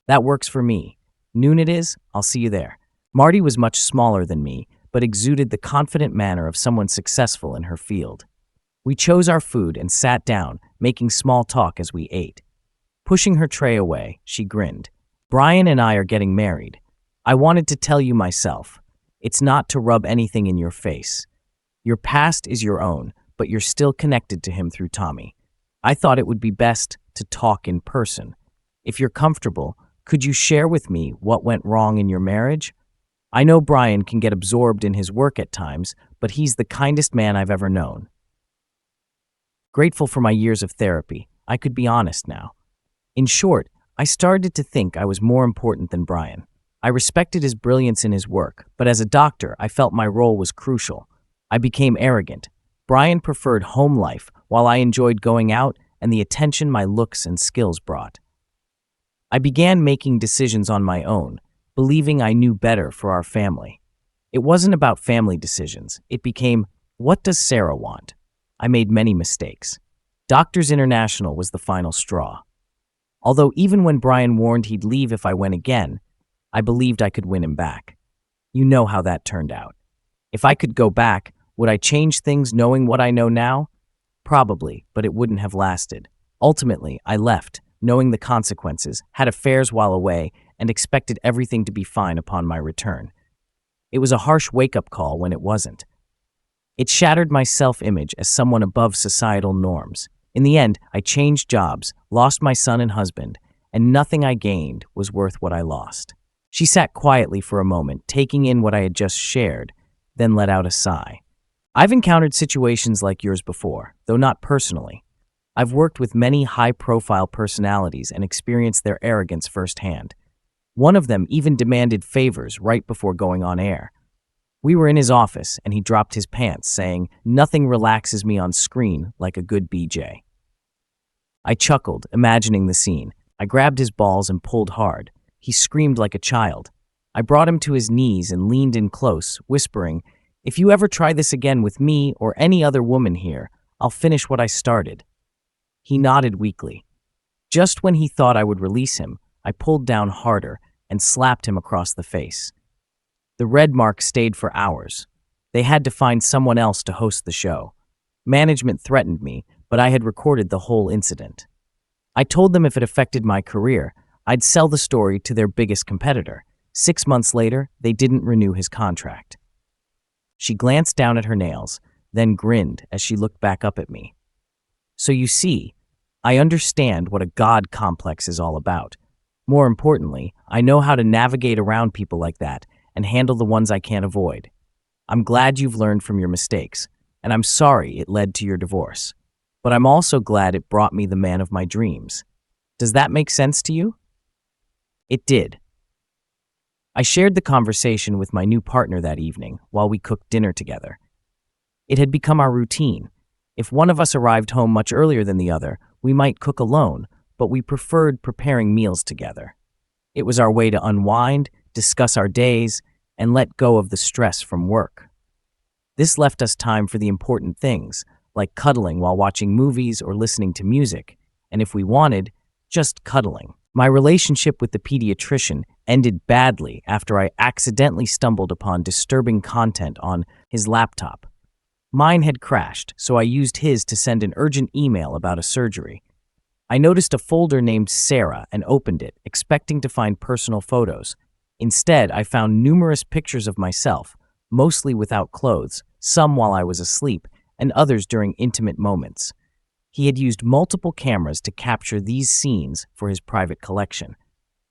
That works for me. Noon it is, I'll see you there. Marty was much smaller than me, but exuded the confident manner of someone successful in her field. We chose our food and sat down, making small talk as we ate. Pushing her tray away, she grinned. Brian and I are getting married. I wanted to tell you myself. It's not to rub anything in your face. Your past is your own, but you're still connected to him through Tommy. I thought it would be best to talk in person. If you're comfortable, could you share with me what went wrong in your marriage? I know Brian can get absorbed in his work at times, but he's the kindest man I've ever known. Grateful for my years of therapy, I could be honest now. In short, I started to think I was more important than Brian. I respected his brilliance in his work, but as a doctor, I felt my role was crucial. I became arrogant. Brian preferred home life, while I enjoyed going out and the attention my looks and skills brought. I began making decisions on my own, believing I knew better for our family. It wasn't about family decisions. It became, what does Sarah want? I made many mistakes. Doctors International was the final straw. Although even when Brian warned he'd leave if I went again, I believed I could win him back. You know how that turned out. If I could go back, would I change things knowing what I know now? Probably, but it wouldn't have lasted. Ultimately, I left, knowing the consequences, had affairs while away, and expected everything to be fine upon my return. It was a harsh wake-up call when it wasn't. It shattered my self-image as someone above societal norms. In the end, I changed jobs, lost my son and husband, and nothing I gained was worth what I lost. She sat quietly for a moment, taking in what I had just shared, then let out a sigh. I've encountered situations like yours before, though not personally. I've worked with many high-profile personalities and experienced their arrogance firsthand. One of them even demanded favors right before going on air. We were in his office, and he dropped his pants, saying, "Nothing relaxes me on screen like a good BJ." I chuckled, imagining the scene. I grabbed his balls and pulled hard. He screamed like a child. I brought him to his knees and leaned in close, whispering, "If you ever try this again with me or any other woman here, I'll finish what I started." He nodded weakly. Just when he thought I would release him, I pulled down harder and slapped him across the face. The red mark stayed for hours. They had to find someone else to host the show. Management threatened me, but I had recorded the whole incident. I told them if it affected my career, I'd sell the story to their biggest competitor. 6 months later, they didn't renew his contract. She glanced down at her nails, then grinned as she looked back up at me. So you see, I understand what a God complex is all about. More importantly, I know how to navigate around people like that and handle the ones I can't avoid. I'm glad you've learned from your mistakes, and I'm sorry it led to your divorce. But I'm also glad it brought me the man of my dreams. Does that make sense to you? It did. I shared the conversation with my new partner that evening while we cooked dinner together. It had become our routine. If one of us arrived home much earlier than the other, we might cook alone, but we preferred preparing meals together. It was our way to unwind, discuss our days, and let go of the stress from work. This left us time for the important things, like cuddling while watching movies or listening to music, and if we wanted, just cuddling. My relationship with the pediatrician ended badly after I accidentally stumbled upon disturbing content on his laptop. Mine had crashed, so I used his to send an urgent email about a surgery. I noticed a folder named Sarah and opened it, expecting to find personal photos. Instead, I found numerous pictures of myself, mostly without clothes, some while I was asleep, and others during intimate moments. He had used multiple cameras to capture these scenes for his private collection.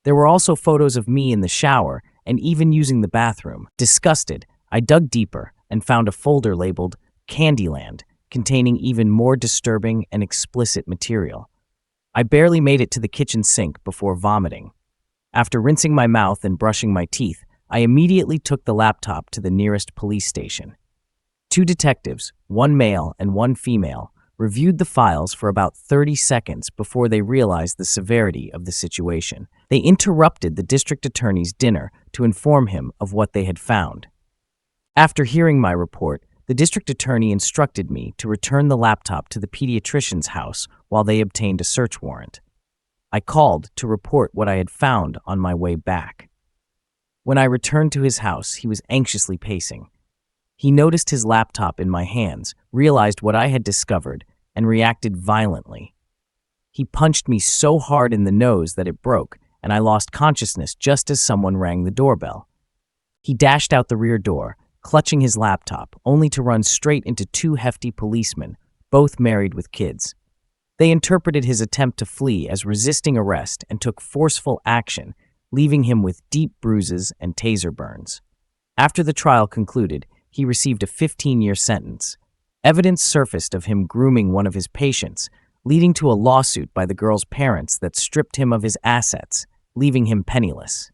There were also photos of me in the shower and even using the bathroom. Disgusted, I dug deeper and found a folder labeled Candyland, containing even more disturbing and explicit material. I barely made it to the kitchen sink before vomiting. After rinsing my mouth and brushing my teeth, I immediately took the laptop to the nearest police station. 2 detectives, one male and one female, reviewed the files for about 30 seconds before they realized the severity of the situation. They interrupted the district attorney's dinner to inform him of what they had found. After hearing my report, the district attorney instructed me to return the laptop to the pediatrician's house while they obtained a search warrant. I called to report what I had found on my way back. When I returned to his house, he was anxiously pacing. He noticed his laptop in my hands, realized what I had discovered, and reacted violently. He punched me so hard in the nose that it broke, and I lost consciousness just as someone rang the doorbell. He dashed out the rear door, clutching his laptop, only to run straight into two hefty policemen, both married with kids. They interpreted his attempt to flee as resisting arrest and took forceful action, leaving him with deep bruises and taser burns. After the trial concluded, he received a 15-year sentence. Evidence surfaced of him grooming one of his patients, leading to a lawsuit by the girl's parents that stripped him of his assets, leaving him penniless.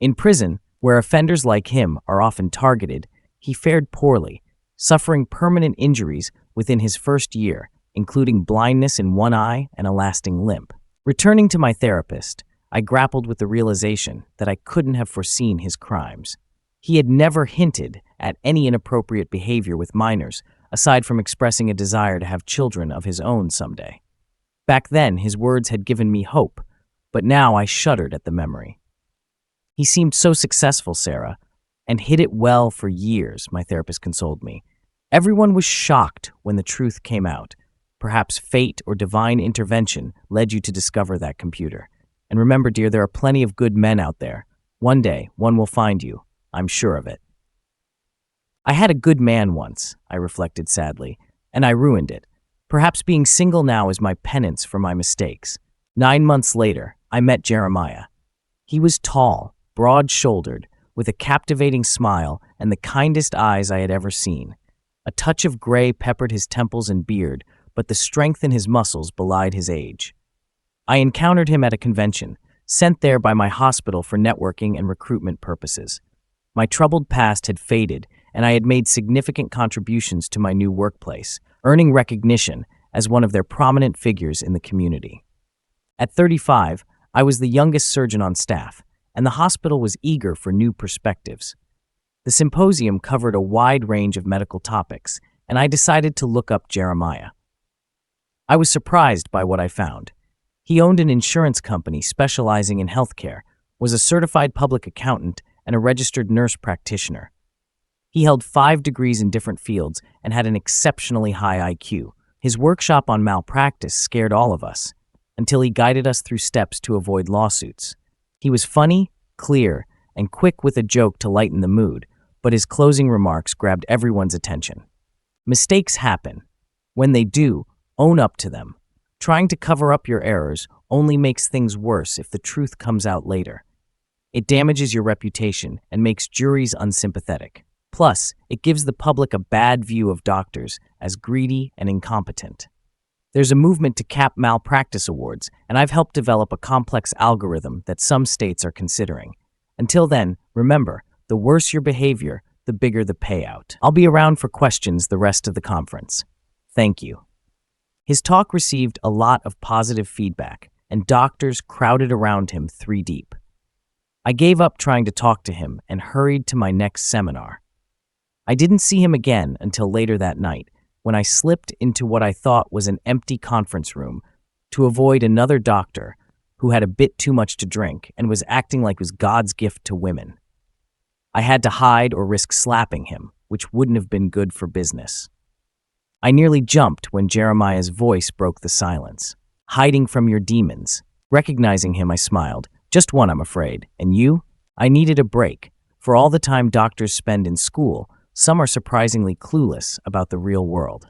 In prison, where offenders like him are often targeted, he fared poorly, suffering permanent injuries within his first year, including blindness in one eye and a lasting limp. Returning to my therapist, I grappled with the realization that I couldn't have foreseen his crimes. He had never hinted at any inappropriate behavior with minors, aside from expressing a desire to have children of his own someday. Back then, his words had given me hope, but now I shuddered at the memory. He seemed so successful, Sarah, and hid it well for years, my therapist consoled me. Everyone was shocked when the truth came out. Perhaps fate or divine intervention led you to discover that computer. And remember, dear, there are plenty of good men out there. One day, one will find you. I'm sure of it. I had a good man once, I reflected sadly, and I ruined it. Perhaps being single now is my penance for my mistakes. 9 months later, I met Jeremiah. He was tall, broad-shouldered, with a captivating smile and the kindest eyes I had ever seen. A touch of gray peppered his temples and beard, but the strength in his muscles belied his age. I encountered him at a convention, sent there by my hospital for networking and recruitment purposes. My troubled past had faded, and I had made significant contributions to my new workplace, earning recognition as one of their prominent figures in the community. At 35, I was the youngest surgeon on staff, and the hospital was eager for new perspectives. The symposium covered a wide range of medical topics, and I decided to look up Jeremiah. I was surprised by what I found. He owned an insurance company specializing in healthcare, was a certified public accountant, and a registered nurse practitioner. He held 5 degrees in different fields and had an exceptionally high IQ. His workshop on malpractice scared all of us, until he guided us through steps to avoid lawsuits. He was funny, clear, and quick with a joke to lighten the mood, but his closing remarks grabbed everyone's attention. Mistakes happen. When they do, own up to them. Trying to cover up your errors only makes things worse if the truth comes out later. It damages your reputation and makes juries unsympathetic. Plus, it gives the public a bad view of doctors as greedy and incompetent. There's a movement to cap malpractice awards, and I've helped develop a complex algorithm that some states are considering. Until then, remember, the worse your behavior, the bigger the payout. I'll be around for questions the rest of the conference. Thank you. His talk received a lot of positive feedback, and doctors crowded around him 3 deep. I gave up trying to talk to him and hurried to my next seminar. I didn't see him again until later that night, when I slipped into what I thought was an empty conference room to avoid another doctor who had a bit too much to drink and was acting like it was God's gift to women. I had to hide or risk slapping him, which wouldn't have been good for business. I nearly jumped when Jeremiah's voice broke the silence. Hiding from your demons. Recognizing him, I smiled. Just one, I'm afraid. And you? I needed a break. For all the time doctors spend in school, some are surprisingly clueless about the real world.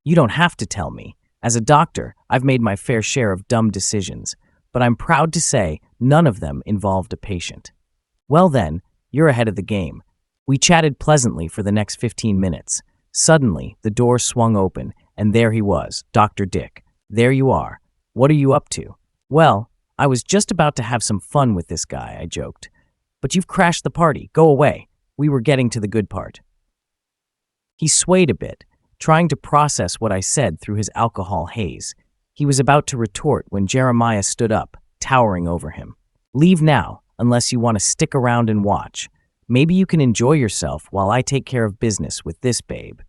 You don't have to tell me. As a doctor, I've made my fair share of dumb decisions, but I'm proud to say none of them involved a patient. Well then, you're ahead of the game. We chatted pleasantly for the next 15 minutes. Suddenly, the door swung open, and there he was, Dr. Dick. There you are. What are you up to? Well, I was just about to have some fun with this guy, I joked. But you've crashed the party. Go away. We were getting to the good part. He swayed a bit, trying to process what I said through his alcohol haze. He was about to retort when Jeremiah stood up, towering over him. Leave now, unless you want to stick around and watch. Maybe you can enjoy yourself while I take care of business with this babe.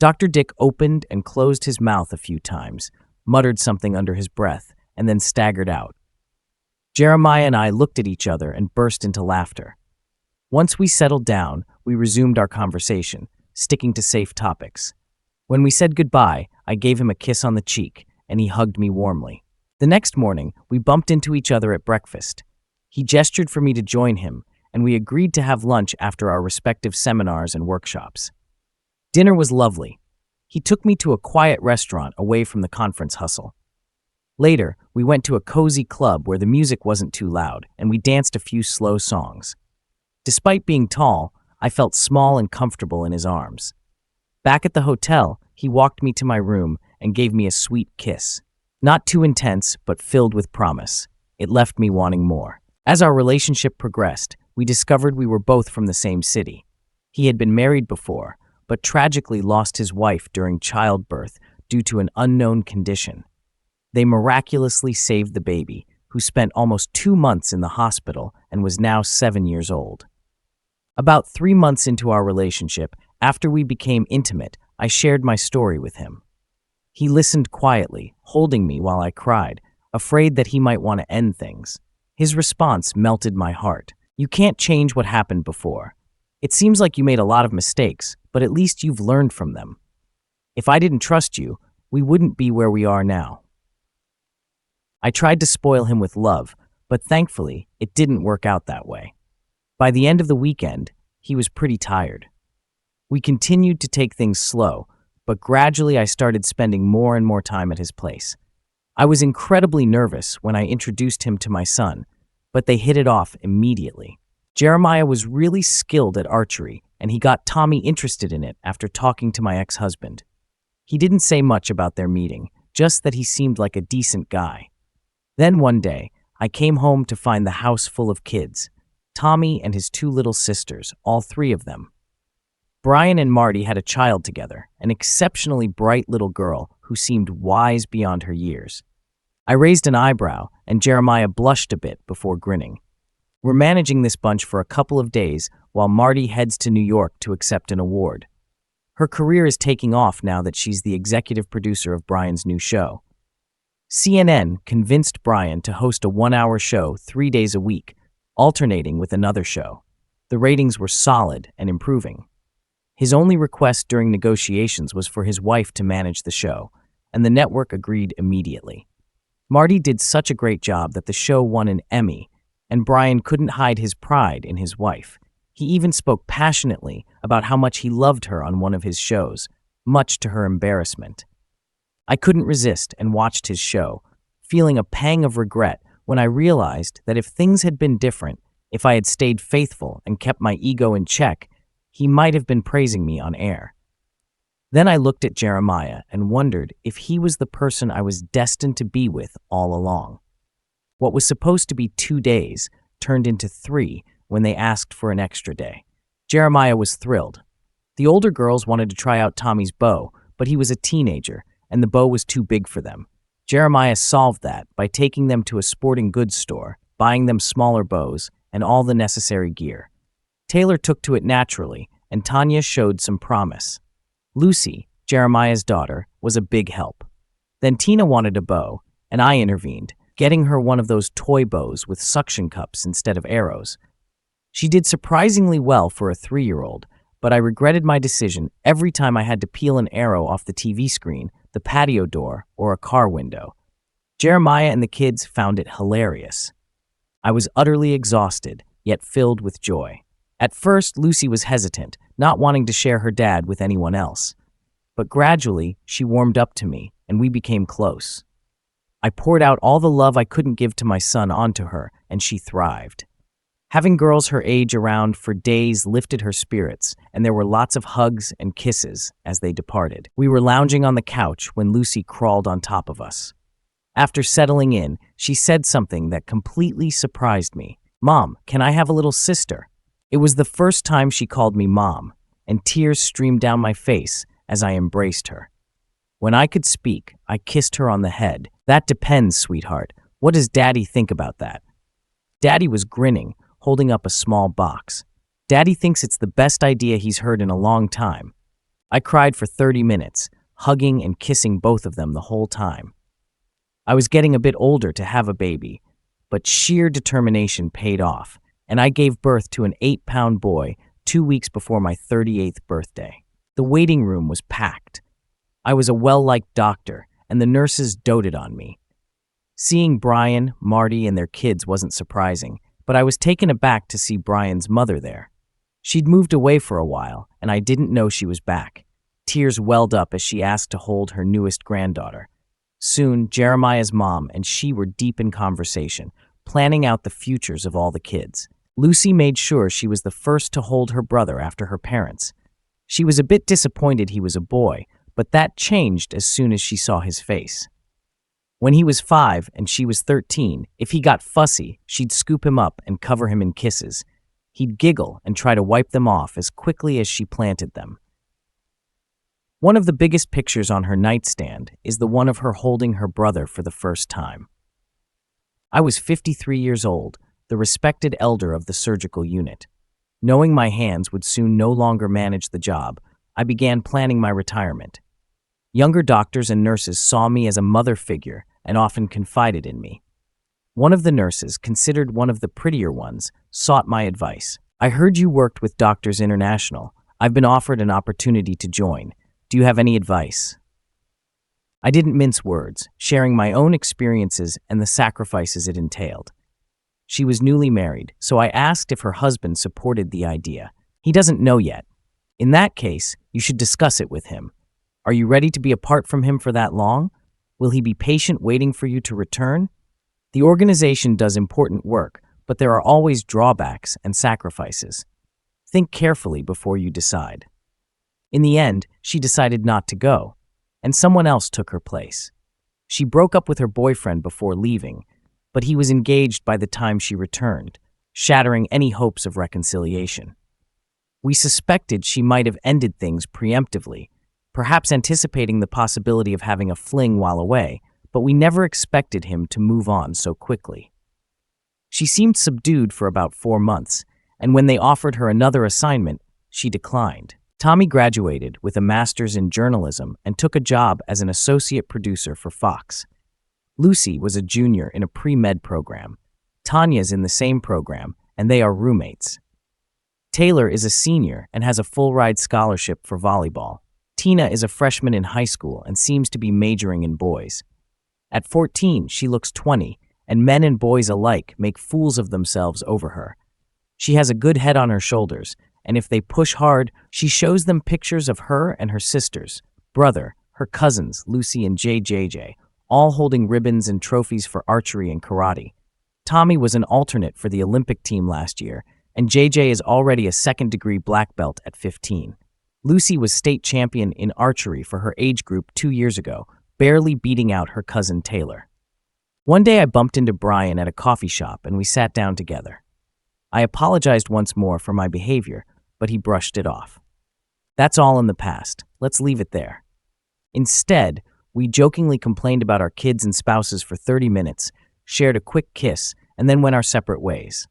Dr. Dick opened and closed his mouth a few times, muttered something under his breath, and then staggered out. Jeremiah and I looked at each other and burst into laughter. Once we settled down, we resumed our conversation, sticking to safe topics. When we said goodbye, I gave him a kiss on the cheek, and he hugged me warmly. The next morning, we bumped into each other at breakfast. He gestured for me to join him, and we agreed to have lunch after our respective seminars and workshops. Dinner was lovely. He took me to a quiet restaurant away from the conference hustle. Later, we went to a cozy club where the music wasn't too loud, and we danced a few slow songs. Despite being tall, I felt small and comfortable in his arms. Back at the hotel, he walked me to my room and gave me a sweet kiss. Not too intense, but filled with promise. It left me wanting more. As our relationship progressed, we discovered we were both from the same city. He had been married before, but tragically lost his wife during childbirth due to an unknown condition. They miraculously saved the baby, who spent almost 2 months in the hospital and was now 7 years old. About 3 months into our relationship, after we became intimate, I shared my story with him. He listened quietly, holding me while I cried, afraid that he might want to end things. His response melted my heart. "You can't change what happened before. It seems like you made a lot of mistakes, but at least you've learned from them. If I didn't trust you, we wouldn't be where we are now." I tried to spoil him with love, but thankfully, it didn't work out that way. By the end of the weekend, he was pretty tired. We continued to take things slow, but gradually I started spending more and more time at his place. I was incredibly nervous when I introduced him to my son, but they hit it off immediately. Jeremiah was really skilled at archery, and he got Tommy interested in it after talking to my ex-husband. He didn't say much about their meeting, just that he seemed like a decent guy. Then one day, I came home to find the house full of kids, Tommy and his 2 little sisters, all 3 of them. Brian and Marty had a child together, an exceptionally bright little girl who seemed wise beyond her years. I raised an eyebrow, and Jeremiah blushed a bit before grinning. We're managing this bunch for a couple of days while Marty heads to New York to accept an award. Her career is taking off now that she's the executive producer of Brian's new show. CNN convinced Brian to host a 1-hour show 3 days a week, alternating with another show. The ratings were solid and improving. His only request during negotiations was for his wife to manage the show, and the network agreed immediately. Marty did such a great job that the show won an Emmy, and Brian couldn't hide his pride in his wife. He even spoke passionately about how much he loved her on one of his shows, much to her embarrassment. I couldn't resist and watched his show, feeling a pang of regret when I realized that if things had been different, if I had stayed faithful and kept my ego in check, he might have been praising me on air. Then I looked at Jeremiah and wondered if he was the person I was destined to be with all along. What was supposed to be 2 days turned into 3 when they asked for an extra day. Jeremiah was thrilled. The older girls wanted to try out Tommy's bow, but he was a teenager, and the bow was too big for them. Jeremiah solved that by taking them to a sporting goods store, buying them smaller bows, and all the necessary gear. Taylor took to it naturally, and Tanya showed some promise. Lucy, Jeremiah's daughter, was a big help. Then Tina wanted a bow, and I intervened, getting her one of those toy bows with suction cups instead of arrows. She did surprisingly well for a 3-year-old, but I regretted my decision every time I had to peel an arrow off the TV screen, the patio door, or a car window. Jeremiah and the kids found it hilarious. I was utterly exhausted, yet filled with joy. At first, Lucy was hesitant, not wanting to share her dad with anyone else. But gradually, she warmed up to me, and we became close. I poured out all the love I couldn't give to my son onto her, and she thrived. Having girls her age around for days lifted her spirits, and there were lots of hugs and kisses as they departed. We were lounging on the couch when Lucy crawled on top of us. After settling in, she said something that completely surprised me. "Mom, can I have a little sister?" It was the first time she called me Mom, and tears streamed down my face as I embraced her. When I could speak, I kissed her on the head. "That depends, sweetheart. What does Daddy think about that?" Daddy was grinning, holding up a small box. "Daddy thinks it's the best idea he's heard in a long time." I cried for 30 minutes, hugging and kissing both of them the whole time. I was getting a bit older to have a baby, but sheer determination paid off, and I gave birth to an 8-pound boy 2 weeks before my 38th birthday. The waiting room was packed. I was a well-liked doctor, and the nurses doted on me. Seeing Brian, Marty, and their kids wasn't surprising, but I was taken aback to see Brian's mother there. She'd moved away for a while, and I didn't know she was back. Tears welled up as she asked to hold her newest granddaughter. Soon, Jeremiah's mom and she were deep in conversation, planning out the futures of all the kids. Lucy made sure she was the first to hold her brother after her parents. She was a bit disappointed he was a boy, but that changed as soon as she saw his face. When he was 5 and she was 13, if he got fussy, she'd scoop him up and cover him in kisses. He'd giggle and try to wipe them off as quickly as she planted them. One of the biggest pictures on her nightstand is the one of her holding her brother for the first time. I was 53 years old, the respected elder of the surgical unit. Knowing my hands would soon no longer manage the job, I began planning my retirement. Younger doctors and nurses saw me as a mother figure and often confided in me. One of the nurses, considered one of the prettier ones, sought my advice. "I heard you worked with Doctors International. I've been offered an opportunity to join. Do you have any advice?" I didn't mince words, sharing my own experiences and the sacrifices it entailed. She was newly married, so I asked if her husband supported the idea. "He doesn't know yet. In that case, you should discuss it with him. Are you ready to be apart from him for that long? Will he be patient waiting for you to return? The organization does important work, but there are always drawbacks and sacrifices. Think carefully before you decide." In the end, she decided not to go, and someone else took her place. She broke up with her boyfriend before leaving, but he was engaged by the time she returned, shattering any hopes of reconciliation. We suspected she might have ended things preemptively, perhaps anticipating the possibility of having a fling while away, but we never expected him to move on so quickly. She seemed subdued for about 4 months, and when they offered her another assignment, she declined. Tommy graduated with a master's in journalism and took a job as an associate producer for Fox. Lucy was a junior in a pre-med program. Tanya's in the same program, and they are roommates. Taylor is a senior and has a full-ride scholarship for volleyball. Tina is a freshman in high school and seems to be majoring in boys. At 14, she looks 20, and men and boys alike make fools of themselves over her. She has a good head on her shoulders, and if they push hard, she shows them pictures of her and her sisters, brother, her cousins, Lucy and JJJ, all holding ribbons and trophies for archery and karate. Tommy was an alternate for the Olympic team last year, and JJ is already a second-degree black belt at 15. Lucy was state champion in archery for her age group 2 years ago, barely beating out her cousin Taylor. One day I bumped into Brian at a coffee shop and we sat down together. I apologized once more for my behavior, but he brushed it off. "That's all in the past. Let's leave it there." Instead, we jokingly complained about our kids and spouses for 30 minutes, shared a quick kiss, and then went our separate ways.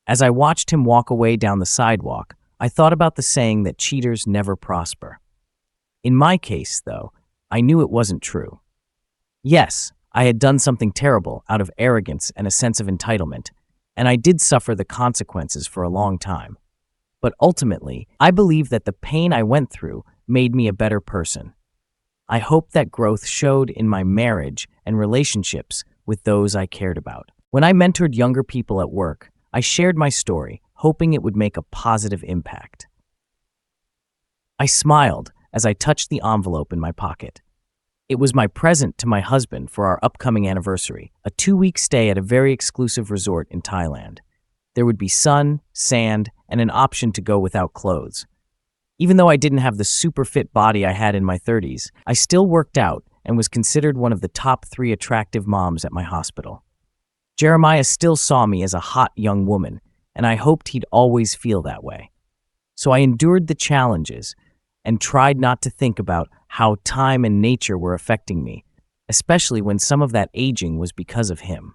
As I watched him walk away down the sidewalk, I thought about the saying that cheaters never prosper. In my case, though, I knew it wasn't true. Yes, I had done something terrible out of arrogance and a sense of entitlement, and I did suffer the consequences for a long time. But ultimately, I believe that the pain I went through made me a better person. I hope that growth showed in my marriage and relationships with those I cared about. When I mentored younger people at work, I shared my story, hoping it would make a positive impact. I smiled as I touched the envelope in my pocket. It was my present to my husband for our upcoming anniversary, a 2-week stay at a very exclusive resort in Thailand. There would be sun, sand, and an option to go without clothes. Even though I didn't have the super fit body I had in my 30s, I still worked out and was considered one of the top 3 attractive moms at my hospital. Jeremiah still saw me as a hot young woman, and I hoped he'd always feel that way. So I endured the challenges and tried not to think about how time and nature were affecting me, especially when some of that aging was because of him.